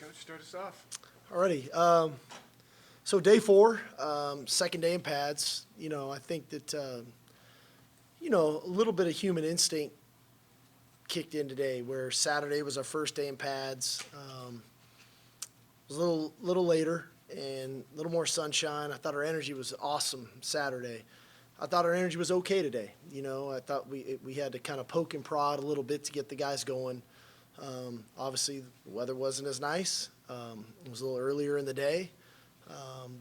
Coach, start us off. Alrighty. So day 4, second day in pads. I think that, a little bit of human instinct kicked in today, where Saturday was our first day in pads. It was a little later and a little more sunshine. I thought our energy was awesome Saturday. I thought our energy was okay today. I thought we had to kind of poke and prod a little bit to get the guys going. Obviously, the weather wasn't as nice. It was a little earlier in the day.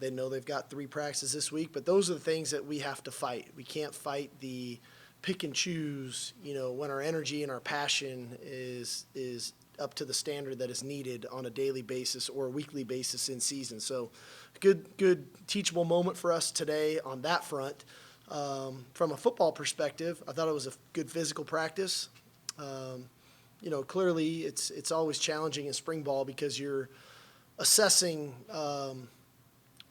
They know they've got 3 practices this week, but those are the things that we have to fight. We can't fight the pick and choose, when our energy and our passion is up to the standard that is needed on a daily basis or a weekly basis in season. So good teachable moment for us today on that front. From a football perspective, I thought it was a good physical practice. Clearly it's always challenging in spring ball because you're assessing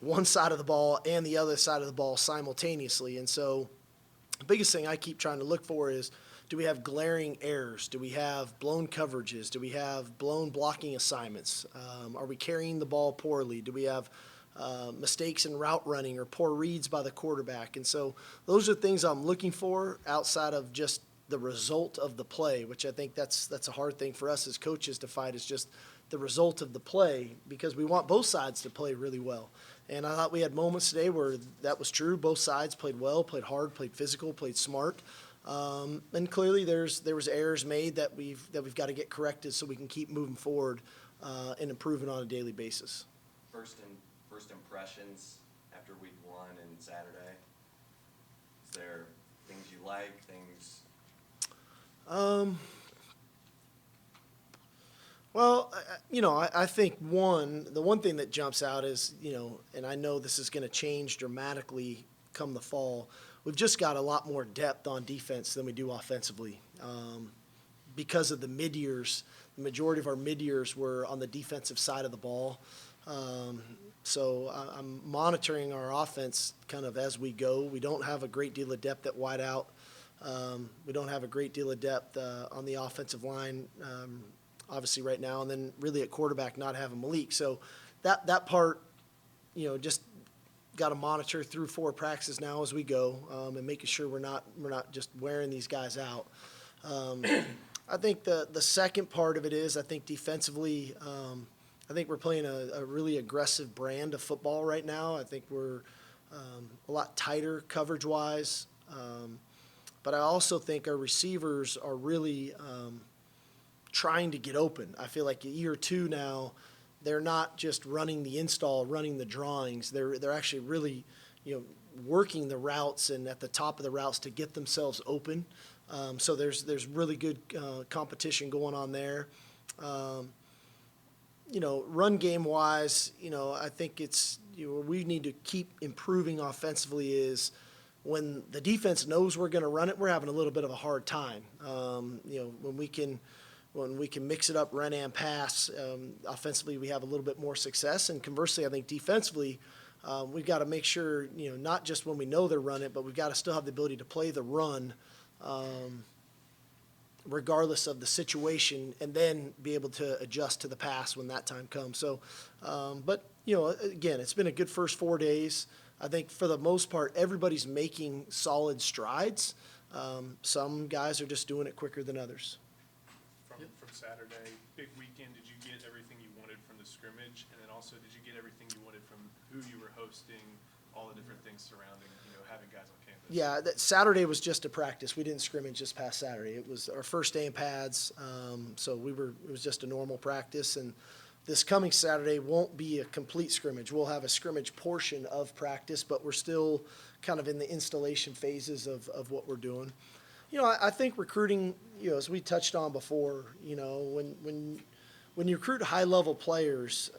one side of the ball and the other side of the ball simultaneously. And so the biggest thing I keep trying to look for is, do we have glaring errors? Do we have blown coverages? Do we have blown blocking assignments? Are we carrying the ball poorly? Do we have mistakes in route running or poor reads by the quarterback? And so those are things I'm looking for outside of just the result of the play, which I think that's a hard thing for us as coaches to fight, is just the result of the play, because we want both sides to play really well. And I thought we had moments today where that was true. Both sides played well, played hard, played physical, played smart. And clearly there was errors made that we've got to get corrected so we can keep moving forward and improving on a daily basis. First impressions after week 1 and Saturday. Is there things you like, things? Well, I think the one thing that jumps out is, and I know this is going to change dramatically come the fall, we've just got a lot more depth on defense than we do offensively. Because of the mid-years, the majority of our mid-years were on the defensive side of the ball. So I'm monitoring our offense kind of as we go. We don't have a great deal of depth at wideout. We don't have a great deal of depth on the offensive line, obviously right now, and then really at quarterback not having Malik. So that part, just got to monitor through 4 practices now as we go, and making sure we're not just wearing these guys out. I think the second part of it is, I think defensively, I think we're playing a really aggressive brand of football right now. I think we're a lot tighter coverage-wise. But I also think our receivers are really trying to get open. I feel like a year or 2 now, they're not just running the install, running the drawings. They're actually really, working the routes and at the top of the routes to get themselves open. So there's really good competition going on there. Run game wise, I think it's, we need to keep improving offensively is, when the defense knows we're going to run it, we're having a little bit of a hard time. When we can mix it up, run and pass, offensively we have a little bit more success. And conversely, I think defensively, we've got to make sure, not just when we know they're running it, but we've got to still have the ability to play the run regardless of the situation, and then be able to adjust to the pass when that time comes. So, but, again, it's been a good first 4 days. I think for the most part, everybody's making solid strides. Some guys are just doing it quicker than others. From Saturday, big weekend, did you get everything you wanted from the scrimmage? And then also, did you get everything you wanted from who you were hosting, all the different things surrounding, having guys on campus? Yeah, Saturday was just a practice. We didn't scrimmage this past Saturday. It was our first day in pads, so it was just a normal practice. And this coming Saturday won't be a complete scrimmage. We'll have a scrimmage portion of practice, but we're still kind of in the installation phases of what we're doing. I think recruiting, as we touched on before, when you recruit high-level players,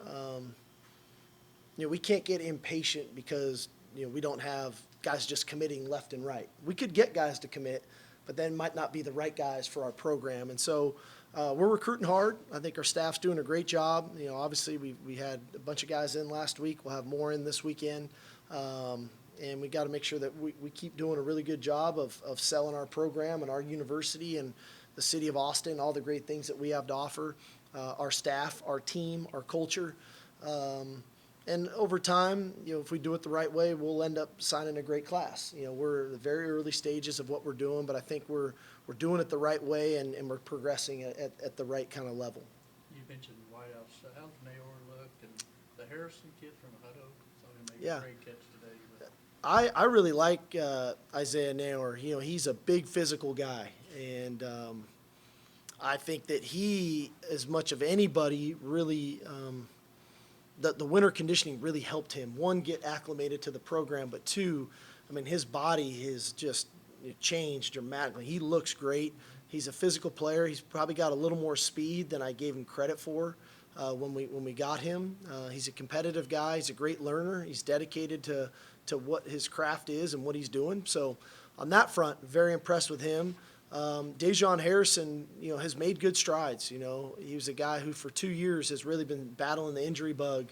we can't get impatient because, we don't have guys just committing left and right. We could get guys to commit, but then might not be the right guys for our program. And so we're recruiting hard. I think our staff's doing a great job. Obviously we had a bunch of guys in last week. We'll have more in this weekend. And we got to make sure that we keep doing a really good job of selling our program and our university and the city of Austin, all the great things that we have to offer. our staff, our team, our culture. And over time, if we do it the right way, we'll end up signing a great class. We're in the very early stages of what we're doing, but I think we're doing it the right way, and we're progressing at the right kind of level. You mentioned wideouts. How's Nayor looked, and the Harrison kid from Hutto? Saw him make Yeah. a great catch today. But I really like Isaiah Nayor. He's a big physical guy, and I think that he, as much of anybody, really the winter conditioning really helped him. One, get acclimated to the program, but two, his body has just changed dramatically. He looks great. He's a physical player. He's probably got a little more speed than I gave him credit for when we got him. He's a competitive guy. He's a great learner. He's dedicated to what his craft is and what he's doing. So on that front, very impressed with him. Dejon Harrison, has made good strides. He was a guy who for 2 years has really been battling the injury bug,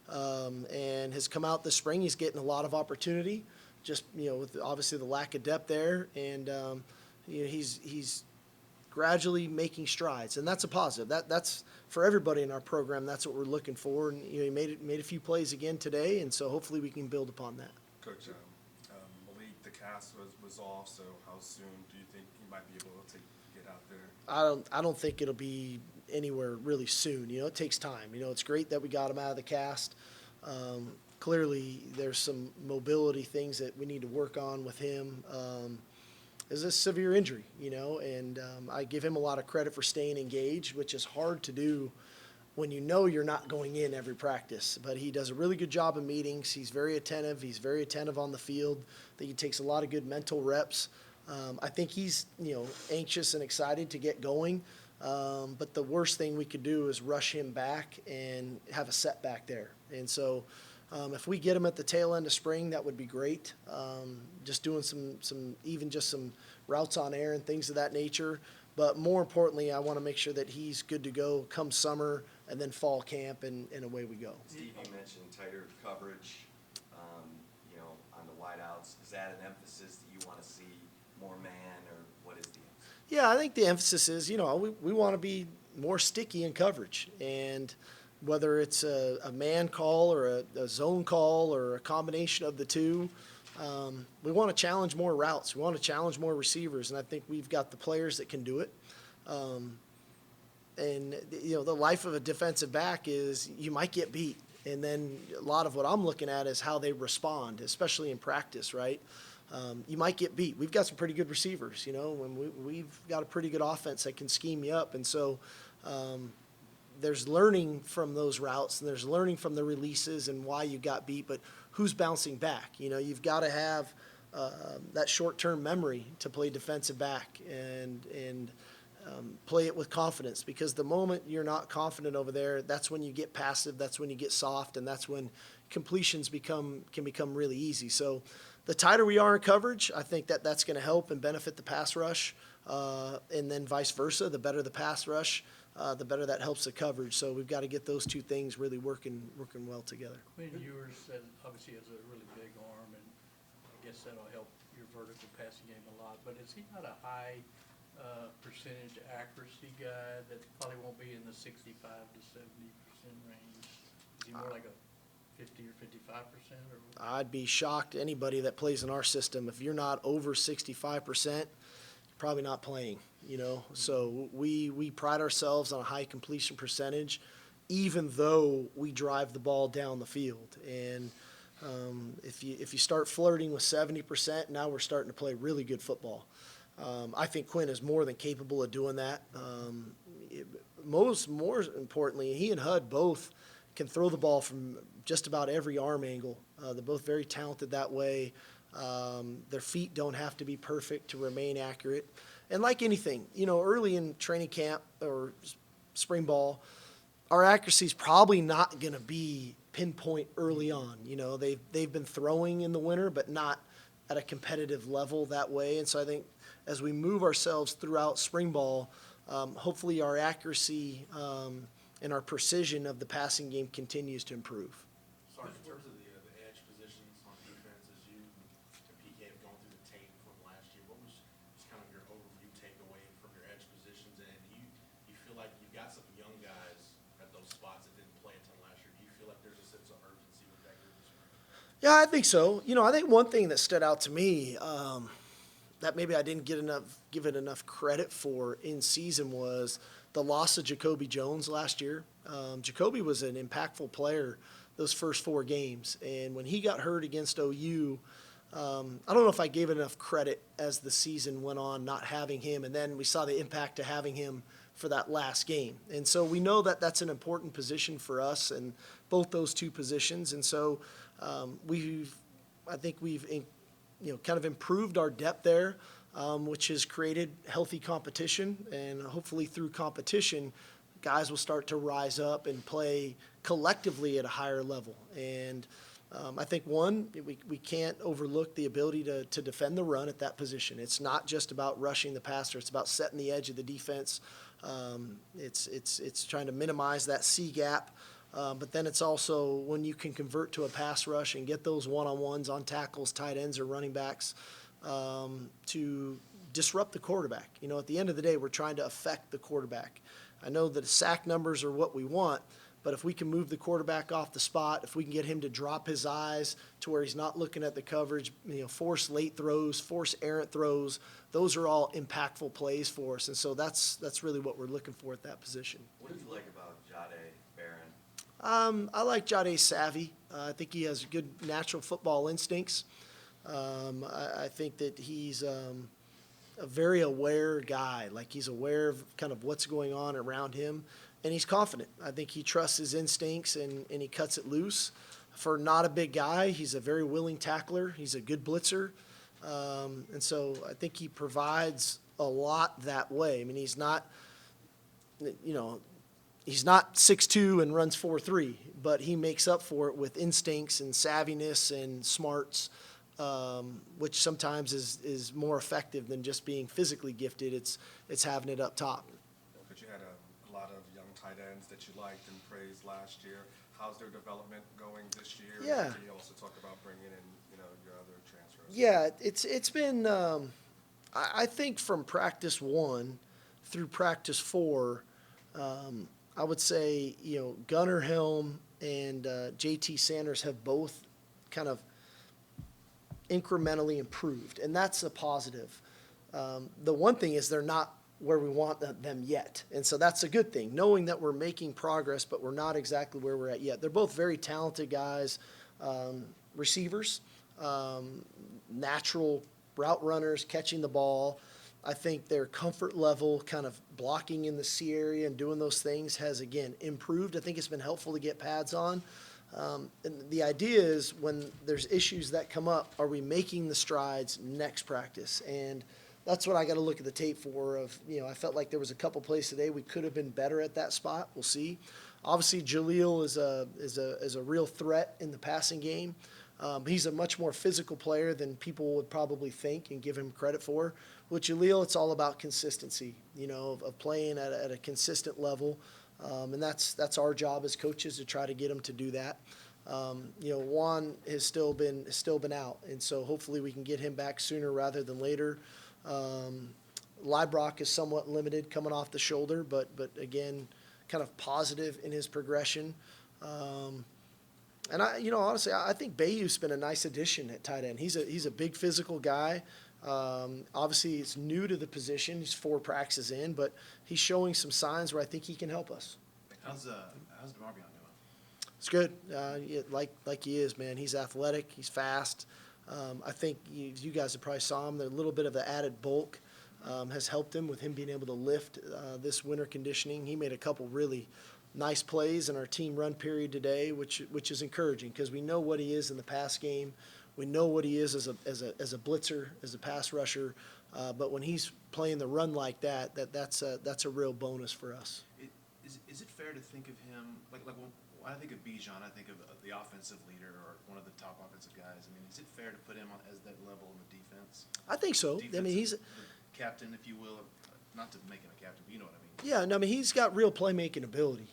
and has come out this spring. He's getting a lot of opportunity, just with obviously the lack of depth there, and he's gradually making strides, and that's a positive. That's for everybody in our program. That's what we're looking for, and he made a few plays again today, and so hopefully we can build upon that. Coach, Malik, the cast was off, so how soon do you think he might be able to get out there? I don't think it'll be anywhere really soon. It takes time. It's great that we got him out of the cast. Clearly, there's some mobility things that we need to work on with him. It's a severe injury, and I give him a lot of credit for staying engaged, which is hard to do when you're not going in every practice. But he does a really good job of meetings. He's very attentive. He's very attentive on the field. I think he takes a lot of good mental reps. I think he's, anxious and excited to get going. But the worst thing we could do is rush him back and have a setback there. And so if we get him at the tail end of spring, that would be great. Just doing some routes on air and things of that nature. But more importantly, I want to make sure that he's good to go come summer and then fall camp, and away we go. Steve, you mentioned tighter coverage, on the wideouts. Is that an emphasis that you want to see more man, or what is the emphasis? Yeah, I think the emphasis is, we want to be more sticky in coverage. And whether it's a man call or a zone call or a combination of the two, we want to challenge more routes. We want to challenge more receivers, and I think we've got the players that can do it. The life of a defensive back is you might get beat. And then a lot of what I'm looking at is how they respond, especially in practice, right? You might get beat. We've got some pretty good receivers, when we've got a pretty good offense that can scheme you up. And so there's learning from those routes, and there's learning from the releases and why you got beat, but who's bouncing back? You've got to have that short-term memory to play defensive back and play it with confidence, because the moment you're not confident over there, that's when you get passive, that's when you get soft, and that's when completions can become really easy. So the tighter we are in coverage, I think that's going to help and benefit the pass rush, and then vice versa. The better the pass rush, the better that helps the coverage. So we've got to get those two things really working well together. Quinn Ewers said obviously has a really big arm, and I guess that'll help your vertical passing game a lot. But is he not a high percentage accuracy guy that probably won't be in the 65 to 70% range? Is he more like a 50 or 55%? Or I'd be shocked, anybody that plays in our system, if you're not over 65%, you're probably not playing, So we pride ourselves on a high completion percentage, even though we drive the ball down the field. And if you start flirting with 70%, now we're starting to play really good football. I think Quinn is more than capable of doing that. More importantly, he and Hud both can throw the ball from just about every arm angle. They're both very talented that way. Their feet don't have to be perfect to remain accurate. And like anything, early in training camp or spring ball, our accuracy is probably not going to be pinpoint early on. They've been throwing in the winter, but not at a competitive level that way. And so I think as we move ourselves throughout spring ball, hopefully our accuracy and our precision of the passing game continues to improve. Sorry, in terms of the edge positions on defense, as you and PK have gone through the tape from last year, what was kind of your overview takeaway from your edge positions? And do you feel like you've got some young guys Yeah, I think so. I think one thing that stood out to me, that maybe I didn't give it enough credit for in season was the loss of Jacoby Jones last year. Jacoby was an impactful player those first 4 games, and when he got hurt against OU, I don't know if I gave it enough credit as the season went on, not having him, and then we saw the impact of having him for that last game. And so we know that that's an important position for us, and both those 2 positions. And so I think we've kind of improved our depth there, which has created healthy competition, and hopefully through competition, guys will start to rise up and play collectively at a higher level. And I think, we can't overlook the ability to defend the run at that position. It's not just about rushing the passer. It's about setting the edge of the defense. It's trying to minimize that C gap. But then it's also when you can convert to a pass rush and get those one-on-ones on tackles, tight ends, or running backs to disrupt the quarterback. At the end of the day, we're trying to affect the quarterback. I know that sack numbers are what we want, but if we can move the quarterback off the spot, if we can get him to drop his eyes to where he's not looking at the coverage, force late throws, force errant throws, those are all impactful plays for us. And so that's really what we're looking for at that position. What do you like about Jahdae Barron? I like Jade's savvy. I think he has good natural football instincts. I think that he's a very aware guy. Like, he's aware of kind of what's going on around him, and he's confident. I think he trusts his instincts, and he cuts it loose. For not a big guy, he's a very willing tackler. He's a good blitzer. And so I think he provides a lot that way. I mean, he's not 6'2" and runs 4'3", but he makes up for it with instincts and savviness and smarts, which sometimes is more effective than just being physically gifted. It's having it up top. But you had a lot of young tight ends that you liked and praised last year. How's their development going this year? Yeah. And can you also talk about bringing in, your other transfers? Yeah, it's been, I think from practice 1 through practice 4, I would say, Gunnar Helm and JT Sanders have both kind of incrementally improved, and that's a positive. The one thing is they're not where we want them yet, and so that's a good thing, knowing that we're making progress, but we're not exactly where we're at yet. They're both very talented guys, receivers, natural route runners, catching the ball. I think their comfort level kind of blocking in the C area and doing those things has, again, improved. I think it's been helpful to get pads on. And the idea is when there's issues that come up, are we making the strides next practice? And that's what I got to look at the tape for. I felt like there was a couple plays today we could have been better at that spot. We'll see. Obviously, Jaleel is a real threat in the passing game. He's a much more physical player than people would probably think and give him credit for. With Jaleel, it's all about consistency, of playing at a consistent level. And that's our job as coaches, to try to get him to do that. Juan has still been out, and so hopefully we can get him back sooner rather than later. Librock is somewhat limited coming off the shoulder, but again, kind of positive in his progression. And honestly, I think Bayou's been a nice addition at tight end. He's a big physical guy. Obviously, he's new to the position. He's 4 practices in, but he's showing some signs where I think he can help us. How's DeMarvion doing? It's good. Like he is, man. He's athletic. He's fast. I think you guys have probably saw him. A little bit of the added bulk has helped him with him being able to lift this winter conditioning. He made a couple really nice plays in our team run period today, which is encouraging because we know what he is in the pass game. We know what he is as a blitzer, as a pass rusher. But when he's playing the run like that's a real bonus for us. Is it fair to think of him like when I think of Bijan, I think of the offensive leader or one of the top offensive guys. I mean, is it fair to put him as that level in the defense? I think so. I mean, he's captain, if you will, not to make him a captain, but you know what I mean. Yeah, no, I mean, he's got real playmaking ability.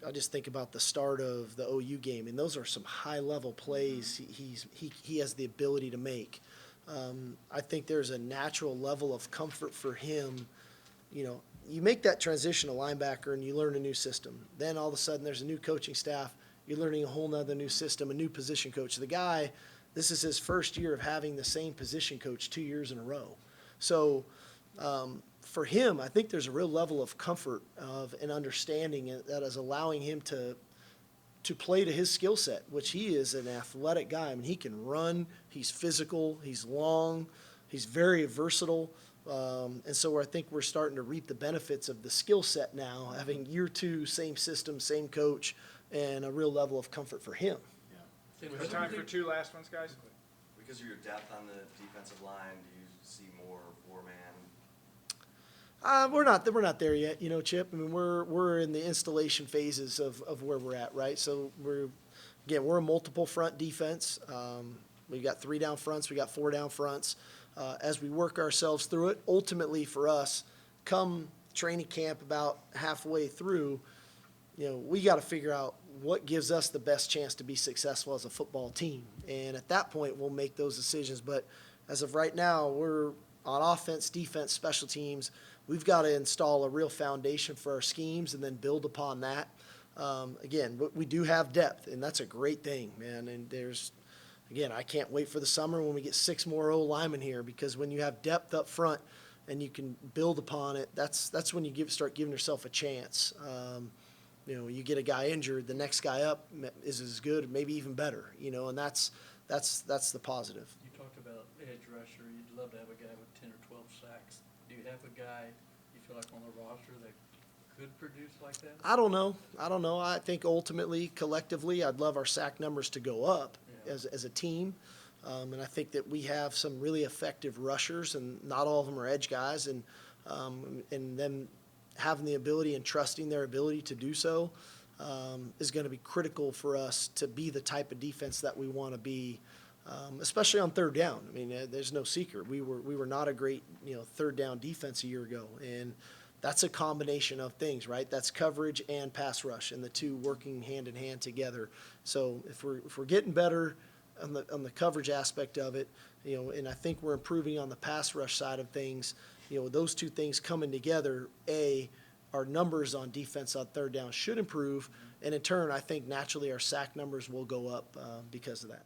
I just think about the start of the OU game, and those are some high-level plays he has the ability to make. I think there's a natural level of comfort for him. You make that transition to linebacker and you learn a new system. Then all of a sudden there's a new coaching staff. You're learning a whole nother new system, a new position coach. The guy, this is his first year of having the same position coach 2 years in a row. So for him, I think there's a real level of comfort of an understanding that is allowing him to play to his skill set, which he is an athletic guy. I mean, he can run, he's physical, he's long, he's very versatile. And so I think we're starting to reap the benefits of the skill set now, having year 2, same system, same coach, and a real level of comfort for him. Yeah. And We have time for 2 last ones, guys? Because of your depth on the defensive line, do you see more four-man? We're not there yet, Chip. I mean, we're in the installation phases of where we're at, right? So we're a multiple front defense. We got 3 down fronts, we got 4 down fronts. As we work ourselves through it, ultimately for us, come training camp about halfway through, we got to figure out what gives us the best chance to be successful as a football team. And at that point, we'll make those decisions. But as of right now, we're on offense, defense, special teams. We've got to install a real foundation for our schemes and then build upon that. Again, we do have depth, and that's a great thing, man. And again, I can't wait for the summer when we get 6 more linemen here, because when you have depth up front and you can build upon it, that's when you start giving yourself a chance. You get a guy injured, the next guy up is as good, maybe even better, and that's the positive. You talked about edge rusher. You'd love to have a guy with 10 or 12 sacks. Do you have a guy you feel like on the roster that could produce like that? I don't know. I think ultimately, collectively, I'd love our sack numbers to go up as a team. And I think that we have some really effective rushers, and not all of them are edge guys, and them having the ability and trusting their ability to do so is going to be critical for us to be the type of defense that we want to be, especially on third down. I mean, there's no secret. We were not a great third down defense a year ago, and that's a combination of things, right? That's coverage and pass rush, and the two working hand in hand together. So if we're getting better on the coverage aspect of it, and I think we're improving on the pass rush side of things, those two things coming together, our numbers on defense on third down should improve, and in turn, I think naturally our sack numbers will go up because of that.